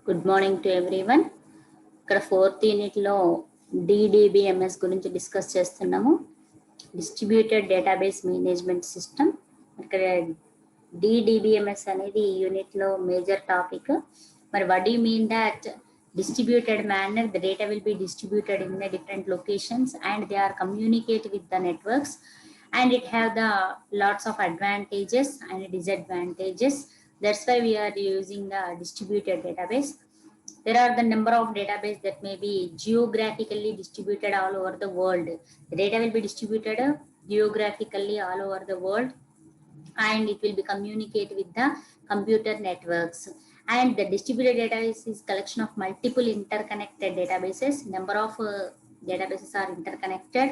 Good morning to everyone. ఇక్కడ 4th యూనిట్లో DDBMS గురించి డిస్కస్ చేస్తున్నాము. Distributed database management system. ఇక్కడ DDBMS అనేది ఈ యూనిట్లో మేజర్ టాపిక్. మరి what do you mean that distributed manner the data will be distributed in the different locations and they are communicate with the networks, and it have the lots of advantages and disadvantages. That's why we are using the distributed database. There are the number of database that may be geographically distributed all over the world. The data will be distributed geographically all over the world, and it will be communicate with the computer networks. And the distributed database is collection of multiple interconnected databases. Number of databases are interconnected,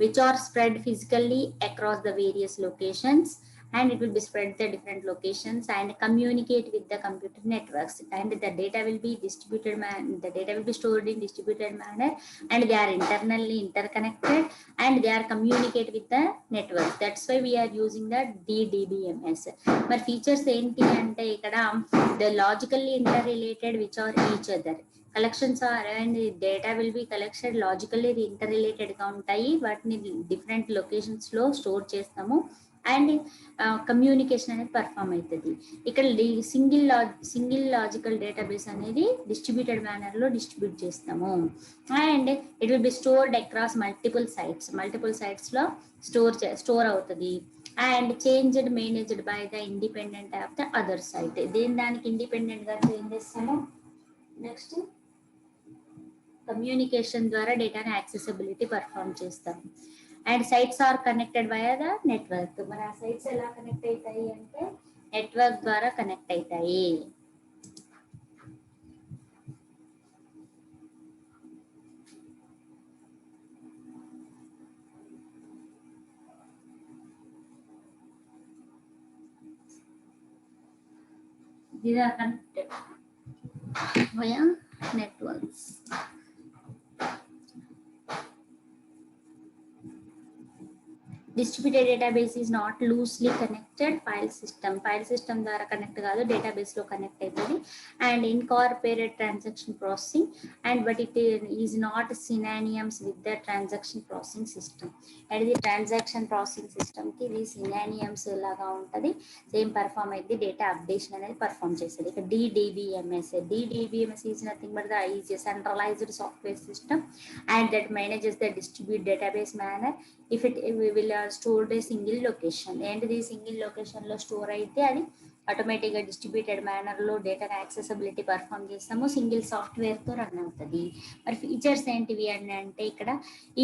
which are spread physically across the various locations, and it will be spread to different locations and communicate with the computer networks. And the data will be distributed the data will be stored in distributed manner, and they are internally interconnected and they are communicate with the network. That's why we are using the DDBMS. But features enti ante ikkada the logically interrelated which are each other. Collections are, and data will be collected logically interrelated గా ఉంటాయి. వాటిని different locations లో store చేస్తాము and communication అనేది perform అవుతుంది. ఇక్కడ single logical database అనేది distributed మేనర్లో డిస్ట్రిబ్యూట్ చేస్తాము. And it will be stored across multiple సైట్స్లో స్టోర్ అవుతుంది. And changed managed by the independent of the other site. దానికి ఇండిపెండెంట్గా చేంజ్ చేస్తాము. నెక్స్ట్ కమ్యూనికేషన్ ద్వారా డేటాని యాక్సెసిబిలిటీ పర్ఫామ్ చేస్తాం. And sites are connected via the network. మరి ఆ సైట్స్ ఎలా కనెక్ట్ అవుతాయి అంటే నెట్వర్క్ ద్వారా కనెక్ట్ అవుతాయి. These are connected via networks. Distributed database is not loosely connected file system ద్వారా కనెక్ట్ కాదు, డేటాబేస్ లో కనెక్ట్ అవుతుంది. And incorporated transaction processing and but it is not synonyms with the transaction processing system. And ఇది transaction processing system కి ఇది synonyms లాగా ఉంటుంది, same perform అయితే డేటా అప్డేషన్ అనేది పర్ఫామ్ చేస్తుంది. ఇక DDBMS is nothing but the is centralized software system and that manages the distribute database manner if it will stored a single location. ఏంటిది single location లో store అయితే అది ఆటోమేటిక్గా distributed మేనర్లో డేటాని యాక్సెసిబిలిటీ పర్ఫామ్ చేస్తాము, సింగిల్ సాఫ్ట్వేర్తో రన్ అవుతుంది. మరి ఫీచర్స్ ఏంటివి అని అంటే ఇక్కడ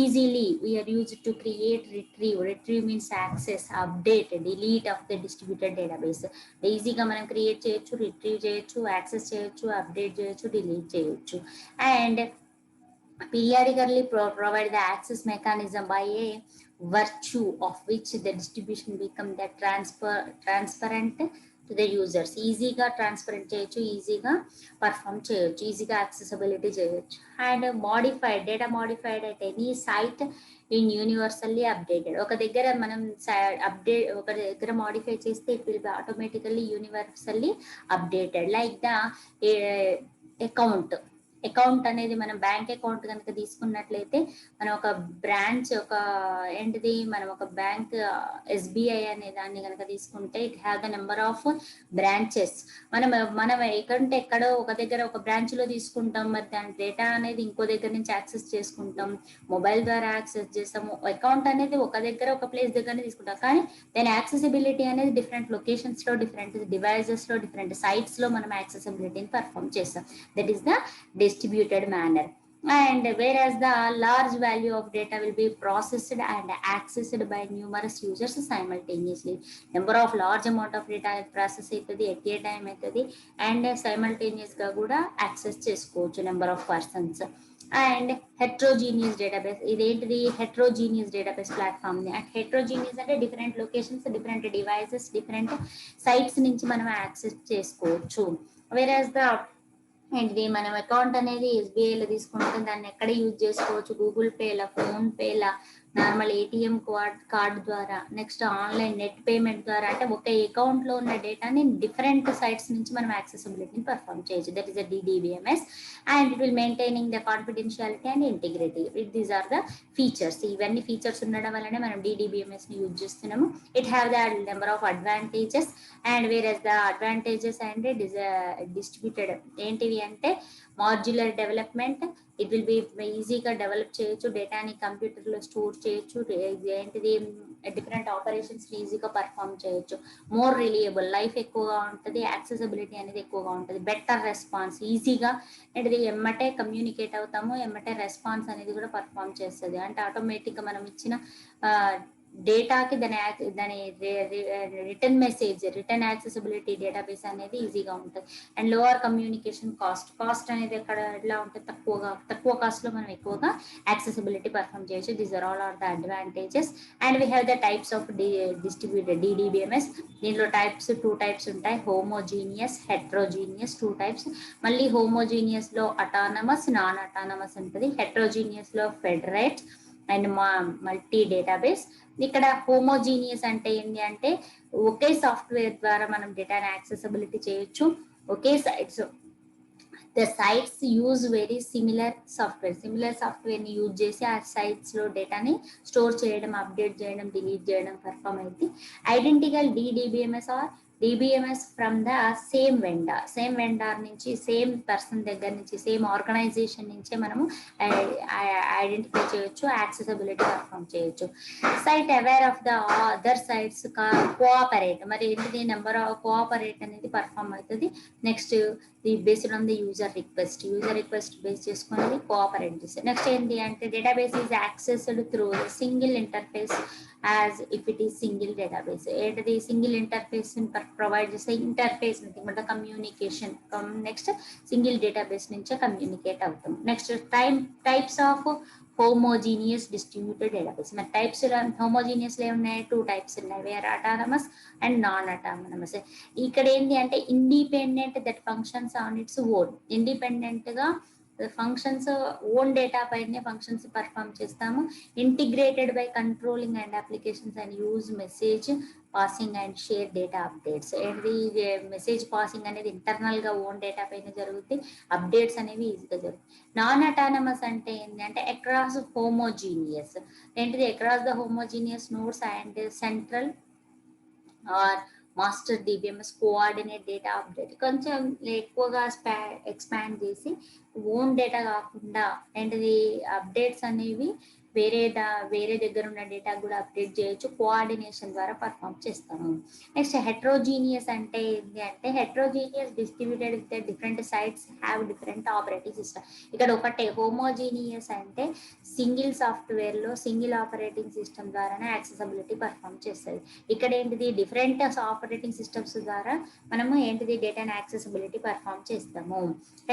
easily we are use to create retrieve means access, update, delete of the distributed database. ఈజీగా మనం క్రియేట్ చేయొచ్చు, రిట్రీవ్ చేయొచ్చు, యాక్సెస్ చేయొచ్చు, అప్డేట్ చేయొచ్చు, డిలీట్ చేయొచ్చు. And periodically provide the access mechanism by a virtue of which the distribution become that transparent to the users. ఈజీగా transparent చేయొచ్చు, ఈజీగా పర్ఫామ్ చేయొచ్చు, ఈజీగా యాక్సెసిబిలిటీ చేయొచ్చు. And data modified at any site in universally updated. ఒక దగ్గర మనం ఒక దగ్గర మోడిఫై చేస్తే it will be automatically universally updated. Like the account అనేది మనం బ్యాంక్ అకౌంట్ కనుక తీసుకున్నట్లయితే మనం ఒక బ్రాంచ్ మనం ఒక బ్యాంక్ SBI అనే దాన్ని కనుక తీసుకుంటే it have the number of branches. మనం ఎక్కడో ఒక దగ్గర ఒక బ్రాంచ్ లో తీసుకుంటాం, మరి దాని డేటా అనేది ఇంకో దగ్గర నుంచి యాక్సెస్ చేసుకుంటాం, మొబైల్ ద్వారా యాక్సెస్ చేస్తాము. అకౌంట్ అనేది ఒక దగ్గర ఒక ప్లేస్ దగ్గరనే తీసుకుంటాం, కానీ దాని యాక్సెసిబిలిటీ అనేది డిఫరెంట్ లొకేషన్స్ లో, డిఫరెంట్ డివైజెస్ లో, డిఫరెంట్ సైట్స్ లో మనం యాక్సెసిబిలిటీని పర్ఫామ్ చేస్తాం. That is the distributed manner. And whereas the large value of data will be processed and accessed by numerous users simultaneously. Number of large amount of data process అవుతుంది, at a time అవుతుంది, and simultaneous గా కూడా access చేసుకోవచ్చు number of persons. And heterogeneous database, ఇదేంటిది heterogeneous database platform. And heterogeneous అంటే different locations, different devices, different sites నుంచి మనం access చేసుకోవచ్చు. వేరాస్ ద ఏంటిది మనం అకౌంట్ అనేది SBIలో తీసుకుంటే దాన్ని ఎక్కడ యూజ్ చేసుకోవచ్చు, Google పేలా, phone పేలా, normal ATM card ద్వారా, నెక్స్ట్ ఆన్లైన్ నెట్ పేమెంట్ ద్వారా, అంటే ఒక అకౌంట్ లో ఉన్న డేటాని డిఫరెంట్ సైట్స్ నుంచి మనం యాక్సెసిబిలిటీని పర్ఫామ్ చేయొచ్చు. That is the DDBMS and it will maintaining the confidentiality and integrity. These are the features. ఇవన్నీ ఫీచర్స్ ఉండడం వల్లనే మనం DDBMS ని యూజ్ చేస్తున్నాము. It have the number of advantages and where the advantages and distributed ఏంటివి అంటే modular development. It will be ఈజీగా develop చేయొచ్చు, డేటాని కంప్యూటర్లో స్టోర్ చేయొచ్చు, ఏంటిది డిఫరెంట్ ఆపరేషన్స్ ఈజీగా పర్ఫామ్ చేయొచ్చు. మోర్ రిలయబుల్, లైఫ్ ఎక్కువగా ఉంటుంది, యాక్సెసిబిలిటీ అనేది ఎక్కువగా ఉంటుంది, బెటర్ రెస్పాన్స్, ఈజీగా ఏంటిది ఎమ్మటే కమ్యూనికేట్ అవుతాము, ఎమ్మటే రెస్పాన్స్ అనేది కూడా పర్ఫామ్ చేస్తుంది. అంటే ఆటోమేటిక్గా మనం ఇచ్చిన డేటాకి దాని return message, return accessibility database అనేది ఈజీగా ఉంటుంది. అండ్ లోవర్ కమ్యూనికేషన్ కాస్ట్ అనేది ఎట్లా ఉంటుంది, తక్కువ కాస్ట్లో మనం ఎక్కువగా యాక్సెసిబిలిటీ పర్ఫామ్ చేయొచ్చు. These are all are the advantages. And we have the types of distributed DDBMS. దీంట్లో టూ టైప్స్ ఉంటాయి, హోమోజీనియస్, హెట్రోజీనియస్, 2 టైప్స్. మళ్ళీ హోమోజీనియస్ లో అటానమస్, నాన్ అటానమస్ ఉంటుంది. హెట్రోజీనియస్ లో ఫెడరేట్ అండ్ మల్టీ డేటాబేస్. ఇక్కడ హోమోజీనియస్ అంటే ఏంటి అంటే ఒకే సాఫ్ట్వేర్ ద్వారా మనం డేటాని యాక్సెసిబిలిటీ చేయొచ్చు, ఒకే sites. The sites use very similar software ని యూజ్ చేసి ఆ సైట్స్ లో డేటాని స్టోర్ చేయడం, అప్డేట్ చేయడం, డిలీట్ చేయడం పర్ఫామ్ అయింది. Identical DDBMS or DBMS from the same vendor నుంచి, సేమ్ పర్సన్ దగ్గర నుంచి, సేమ్ ఆర్గనైజేషన్ నుంచే మనము ఐడెంటిఫై చేయొచ్చు, యాక్సెసిబిలిటీ పర్ఫామ్ చేయొచ్చు. Site aware of the other sites, cooperate. మరి ఏంటిది నెంబర్ ఆఫ్ కోఆపరేట్ అనేది పర్ఫామ్ అవుతుంది. Next based on the user request base చేసుకుని కోఆపరేట్ చేస్తారు. నెక్స్ట్ ఏంటి అంటే database is accessed through single interface as if it is single database. ఏంటిది single interface provide చేస్తే ఇంటర్ఫేస్ అంటే కమ్యూనికేషన్, నెక్స్ట్ సింగిల్ డేటాబేస్ నుంచే కమ్యూనికేట్ అవుతాం. Next types of homogeneous distributed database. మరి టైప్స్ హోమోజీనియస్ ఉన్నాయి, 2 టైప్స్ ఉన్నాయి, where autonomous and non autonomous. ఇక్కడ ఏంటి అంటే independent that functions on its own, independent గా ఫంక్షన్స్ ఓన్ డేటా పైనే ఫంక్షన్స్ పర్ఫామ్ చేస్తాము. Integrated by controlling and applications and use message passing and share data updates. ఏంటి message passing అనేది internal గా own data పైన జరుగుతుంది, అప్డేట్స్ అనేవి ఈజీగా జరుగుతాయి. నాన్ అటానమస్ అంటే ఏంటి అంటే అక్రాస్ హోమోజీనియస్. ఏంటిది across the homogeneous nodes and central or master DBMS coordinate data update. కొంచెం ఎక్కువగా ఎక్స్పాండ్ చేసి ఓన్ డేటా కాకుండా ఏంటిది అప్డేట్స్ అనేవి వేరే దగ్గర ఉన్న డేటా కూడా అప్డేట్ చేయొచ్చు, కోఆర్డినేషన్ ద్వారా పర్ఫామ్ చేస్తాము. నెక్స్ట్ హెట్రోజీనియస్ అంటే ఏంటి అంటే heterogeneous distributed with different sites have different operating system. ఇక్కడ ఒకటే. హోమోజీనియస్ అంటే సింగిల్ సాఫ్ట్వేర్ లో సింగిల్ ఆపరేటింగ్ సిస్టమ్ ద్వారానే యాక్సెసిబిలిటీ పర్ఫామ్ చేస్తుంది. ఇక్కడ ఏంటిది డిఫరెంట్ ఆపరేటింగ్ సిస్టమ్స్ ద్వారా మనము ఏంటిది డేటాను యాక్సెసిబిలిటీ పర్ఫామ్ చేస్తాము.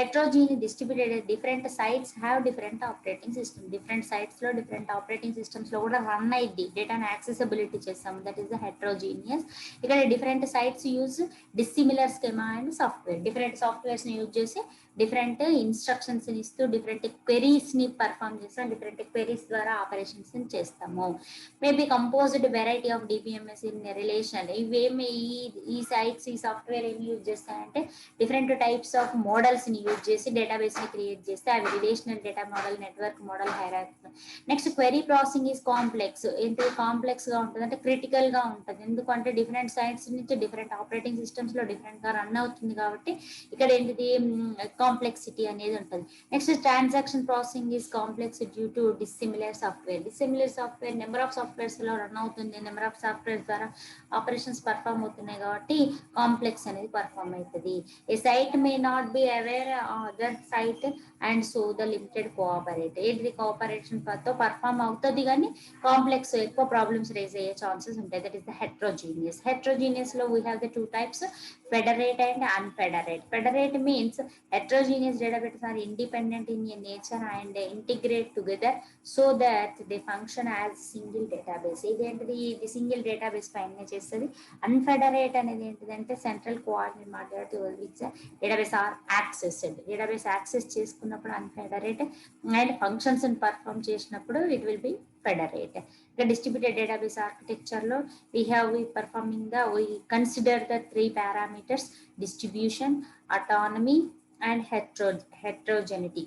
Heterogeneous distributed different sites have different operating system. Different sites లో డిఫరెంట్ ఆపరేటింగ్ సిస్టమ్స్ లో కూడా రన్ అయ్యింది, డేటాను యాక్సెసిబిలిటీ చేస్తాము. That is the heterogeneous. ఇక్కడ different sites use dissimilar schema and software. Different softwares ని యూజ్ చేసి డిఫరెంట్ ఇన్స్ట్రక్షన్స్ ఇస్తూ డిఫరెంట్ క్వెరీస్ ని పర్ఫామ్ చేస్తాం, డిఫరెంట్ క్వెరీస్ ద్వారా ఆపరేషన్స్ చేస్తాము. Maybe composed variety of DBMS in relation. ఇవేమి ఈ సైట్స్, ఈ సాఫ్ట్వేర్ ఏమి యూజ్ చేస్తాయంటే డిఫరెంట్ టైప్స్ ఆఫ్ మోడల్స్ ని యూజ్ చేసి డేటాబేస్ ని క్రియేట్ చేస్తే అవి relational data model, network model, hierarchy. Next query processing is complex. ఏంటి కాంప్లెక్స్ గా ఉంటుంది అంటే క్రిటికల్ గా ఉంటుంది. ఎందుకంటే డిఫరెంట్ సైట్స్ నుంచి డిఫరెంట్ ఆపరేటింగ్ సిస్టమ్స్ లో డిఫరెంట్ గా రన్ అవుతుంది కాబట్టి ఇక్కడ ఏంటిది కాంప్లెక్సిటీ అనేది ఉంటుంది. Next transaction processing is complex due to dissimilar software number of softwares లో రన్ అవుతుంది, నెంబర్ ఆఫ్ సాఫ్ట్వేర్ ద్వారా ఆపరేషన్స్ పర్ఫామ్ అవుతున్నాయి కాబట్టి కాంప్లెక్స్ అనేది పర్ఫామ్ అవుతుంది. A site may not be aware other site and so the limited cooperate. ఏంటిది cooperation తో perform అవుతుంది కానీ కాంప్లెక్స్ ఎక్కువ ప్రాబ్లమ్స్ రేజ్ అయ్యే ఛాన్సెస్ ఉంటాయి. దట్ ఈస్ ద హెట్రోజీనియస్ లో we have the 2 types, federate and unfederate. Federate means heterogeneous databases are independent in nature and integrate together so that they function as single database. ఇదేంటిది ఇది single database పైన చేస్తుంది. అన్ఫెడరేట్ అనేది ఏంటిదంటే central coordinate మాట్లాడుతూ database are database access చేసుకున్నప్పుడు అన్ఫెడరేట్ and functions perform చేసినప్పుడు it will B federate. The distributed database architecture lo we consider the three parameters: distribution, autonomy, and heterogeneity.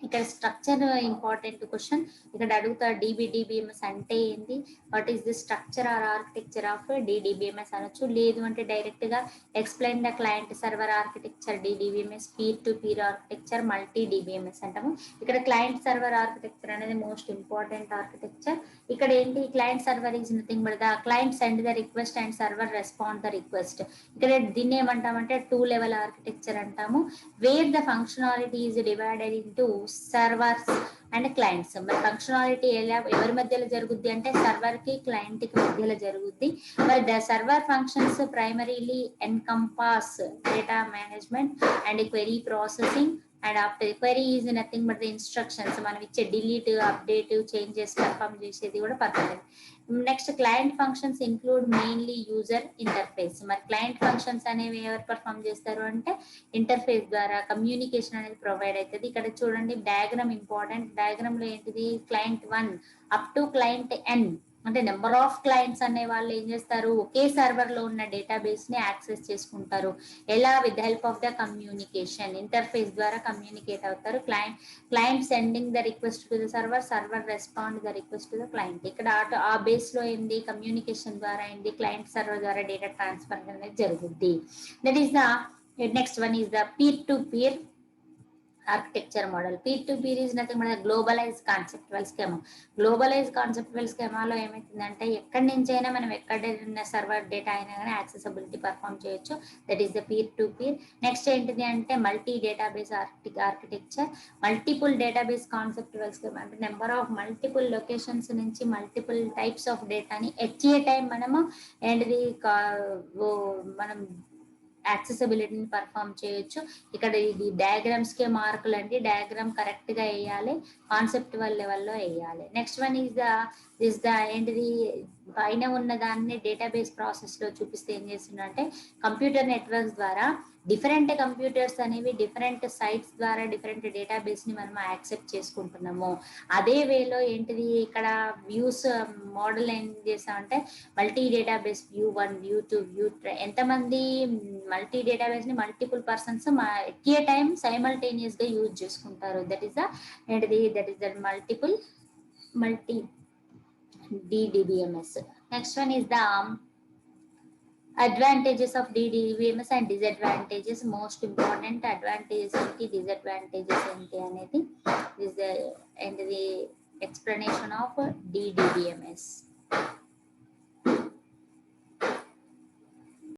ఇక్కడ స్ట్రక్చర్ ఇంపార్టెంట్ క్వశ్చన్. ఇక్కడ అడుగుతా డిబిడిబిఎంఎస్ అంటే ఏంటి, what is the structure or architecture of DDBMS అనొచ్చు. లేదు అంటే direct గా explain the client server architecture DDBMS, peer to peer architecture, multi DBMS అంటాము. ఇక్కడ క్లయింట్ సర్వర్ ఆర్కిటెక్చర్ అనేది మోస్ట్ ఇంపార్టెంట్ ఆర్కిటెక్చర్. ఇక్కడ ఏంటి, client server is nothing but the client send the request and server respond the request. ఇక్కడ దీన్ని ఏమంటామంటే two level architecture అంటాము, wear the functionality is divided into servers and clients. మరి functionality ఎవరి మధ్యలో జరుగుద్ది అంటే సర్వర్ కి క్లయింట్ కి మధ్యలో జరుగుద్ది. మరి the server functions primarily encompass data management and query processing, and after query is nothing but the instructions, మనం ఇచ్చే డిలీట్, అప్డేట్, చేంజెస్ పర్ఫామ్ చేసేది కూడా perform. Next client functions include mainly user interface. మరి client functions అనేవి ఎవరు perform చేస్తారు అంటే interface ద్వారా కమ్యూనికేషన్ అనేది ప్రొవైడ్ అవుతుంది. ఇక్కడ చూడండి డయాగ్రామ్ ఇంపార్టెంట్. డయాగ్రామ్ లో ఏంటిది, client 1 up to client n అంటే నెంబర్ ఆఫ్ క్లయింట్స్ అనే వాళ్ళు ఏం చేస్తారు, ఒకే సర్వర్ లో ఉన్న డేటాబేస్ ని యాక్సెస్ చేసుకుంటారు. ఎలా, with help of the communication, interface ద్వారా కమ్యూనికేట్ అవుతారు. Client sending the request to the server, server respond the request to the client. ఇక్కడ ఆ బేస్ లో ఏంది, కమ్యూనికేషన్ ద్వారా ఏంది, క్లయింట్ సర్వర్ ద్వారా డేటా ట్రాన్స్ఫర్ అనేది జరుగుద్ది. That is the next one is the peer to peer architecture model. Peer to peer is nothing but globalize conceptual schema. Globalize conceptual స్కీమాలో ఏమవుతుందంటే ఎక్కడి నుంచి అయినా మనం ఎక్కడ సర్వర్ డేటా అయినా కానీ యాక్సెసిబిలిటీ పర్ఫామ్ చేయొచ్చు. That is the peer to peer. Next ఏంటిది అంటే multi database architecture. Multiple database conceptual schema అంటే నెంబర్ ఆఫ్ మల్టిపుల్ లొకేషన్స్ నుంచి మల్టిపుల్ టైప్స్ ఆఫ్ డేటాని ఎట్ ఏ టైం మనము ఏంటిది మనం యాక్సెసిబిలిటీని పర్ఫామ్ చేయొచ్చు. ఇక్కడ ఇది డయాగ్రామ్స్ కే మార్కులు అండి, డయాగ్రామ్ కరెక్ట్ గా వేయాలి, కాన్సెప్టువల్ లెవెల్లో వేయాలి. నెక్స్ట్ వన్ ఈస్ ద ఏంటిది, పైన ఉన్న దాన్ని డేటాబేస్ ప్రాసెస్ లో చూపిస్తే ఏం చేస్తుందంటే కంప్యూటర్ నెట్వర్క్స్ ద్వారా డిఫరెంట్ కంప్యూటర్స్ అనేవి డిఫరెంట్ సైట్స్ ద్వారా డిఫరెంట్ డేటాబేస్ ని మనం యాక్సెప్ట్ చేసుకుంటున్నాము. అదే వేలో ఏంటిది, ఇక్కడ వ్యూస్ మోడల్ ఏం చేస్తామంటే multi database view 1, view 2, view 3, ఎంతమంది మల్టీ డేటాబేస్ ని multiple persons at a time simultaneous గా యూజ్ చేసుకుంటారు. That is the multi DDBMS. Next one is the advantages of DDBMS and disadvantages. Most important advantages ఏంటి, disadvantages ఏంటి అనేది is the explanation of DDBMS.